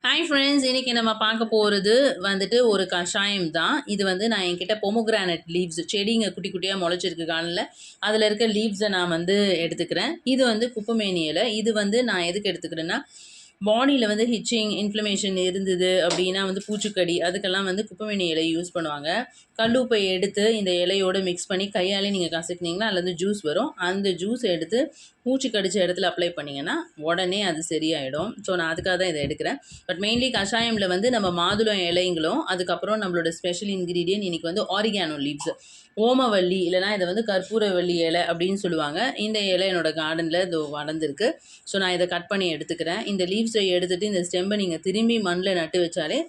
Hi friends, இன்றைக்கி நம்ம பார்க்க போகிறது வந்துட்டு ஒரு கஷாயம் தான். இது வந்து நான் என்கிட்ட பொமோகிரானட் லீவ்ஸ் செடிங்க குட்டி குட்டியாக முளைச்சிருக்கு காலில், அதில் இருக்க லீவ்ஸை நான் வந்து எடுத்துக்கிறேன். இது வந்து குப்பைமேனி இலை. இது வந்து நான் எதுக்கு எடுத்துக்கிறேன்னா, பாடியில் வந்து ஹிச்சிங் இன்ஃப்ளமேஷன் இருந்தது அப்படின்னா வந்து பூச்சிக்கடி அதுக்கெல்லாம் வந்து குப்பைமேனி இலை யூஸ் பண்ணுவாங்க. கல்லுப்பை எடுத்து இந்த இலையோடு மிக்ஸ் பண்ணி கையாலே நீங்கள் கசக்கினீங்கன்னா அதில் வந்து ஜூஸ் வரும். அந்த ஜூஸை எடுத்து பூச்சி கடித்த இடத்துல அப்ளை பண்ணிங்கன்னா உடனே அது சரியாயிடும். ஸோ நான் அதுக்காக தான் இதை எடுக்கிறேன். பட் மெயின்லி கஷாயமில் வந்து நம்ம மாதுளம் இலைங்களும் அதுக்கப்புறம் நம்மளோட ஸ்பெஷல் இன்க்ரீடியன்ட் இன்றைக்கி வந்து ஆரிகானோ லீவ்ஸ், ஓமவல்லி இல்லைனா இதை வந்து கற்பூரவல்லி இலை அப்படின்னு சொல்லுவாங்க. இந்த இலை என்னோடய கார்டனில் இது வளர்ந்துருக்கு. ஸோ நான் இதை கட் பண்ணி எடுத்துக்கிறேன். இந்த லீவ்ஸை எடுத்துகிட்டு இந்த ஸ்டெம்பை நீங்கள் திரும்பி மண்ணில் நட்டு வச்சாலே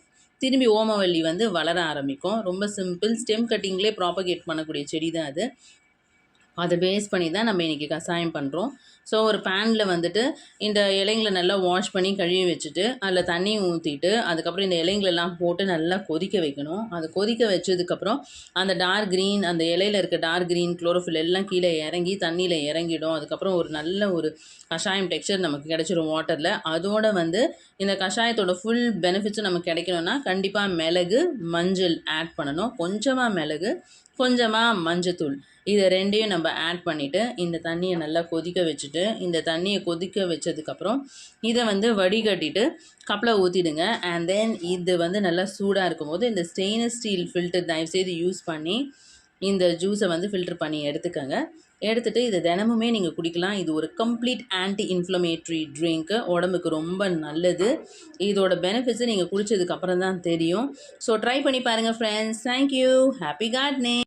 திரும்பி ஓமவல்லி வந்து வளர ஆரம்பிக்கும். ரொம்ப சிம்பிள், ஸ்டெம் கட்டிங்லேயே ப்ராப்பகேட் பண்ணக்கூடிய செடி தான் அது. அதை பேஸ் பண்ணி தான் நம்ம இன்றைக்கி கஷாயம் பண்ணுறோம். ஸோ ஒரு பேனில் வந்துட்டு இந்த இலைங்களை நல்லா வாஷ் பண்ணி கழுவி வச்சுட்டு அதில் தண்ணி ஊற்றிட்டு அதுக்கப்புறம் இந்த இலைங்களெல்லாம் போட்டு நல்லா கொதிக்க வைக்கணும். அதை கொதிக்க வச்சதுக்கப்புறம் அந்த டார்க் க்ரீன், அந்த இலையில் இருக்க டார்க் க்ரீன் குளோரோஃபில் எல்லாம் கீழே இறங்கி தண்ணியில் இறங்கிடும். அதுக்கப்புறம் ஒரு நல்ல ஒரு கஷாயம் டெக்ஸ்சர் நமக்கு கிடைச்சிரும் வாட்டரில். அதோடு வந்து இந்த கஷாயத்தோட ஃபுல் பெனிஃபிட்ஸும் நமக்கு கிடைக்கணும்னா கண்டிப்பாக மிளகு, மஞ்சள் ஆட் பண்ணணும். கொஞ்சமாக மிளகு, கொஞ்சமாக மஞ்சத்தூள், இதை ரெண்டையும் நம்ம ஆட் பண்ணிவிட்டு இந்த தண்ணியை நல்லா கொதிக்க வச்சுட்டு, இந்த தண்ணியை கொதிக்க வச்சதுக்கப்புறம் இதை வந்து வடிகட்டிட்டு கப்பில் ஊற்றிடுங்க. அண்ட் தென் இது வந்து நல்லா சூடாக இருக்கும்போது இந்த ஸ்டெயின்லெஸ் ஸ்டீல் ஃபில்டர் தயவுசெய்து யூஸ் பண்ணி இந்த ஜூஸை வந்து ஃபில்டர் பண்ணி எடுத்துக்கோங்க. எடுத்துகிட்டு இதை தினமுமே நீங்கள் குடிக்கலாம். இது ஒரு கம்ப்ளீட் ஆன்டி இன்ஃப்ளமேட்ரி ட்ரிங்க்கு, உடம்புக்கு ரொம்ப நல்லது. இதோட பெனிஃபிட்ஸை நீங்கள் குடித்ததுக்கப்புறம் தான் தெரியும். ஸோ ட்ரை பண்ணி பாருங்கள் ஃப்ரெண்ட்ஸ். தேங்க்யூ. Happy gardening.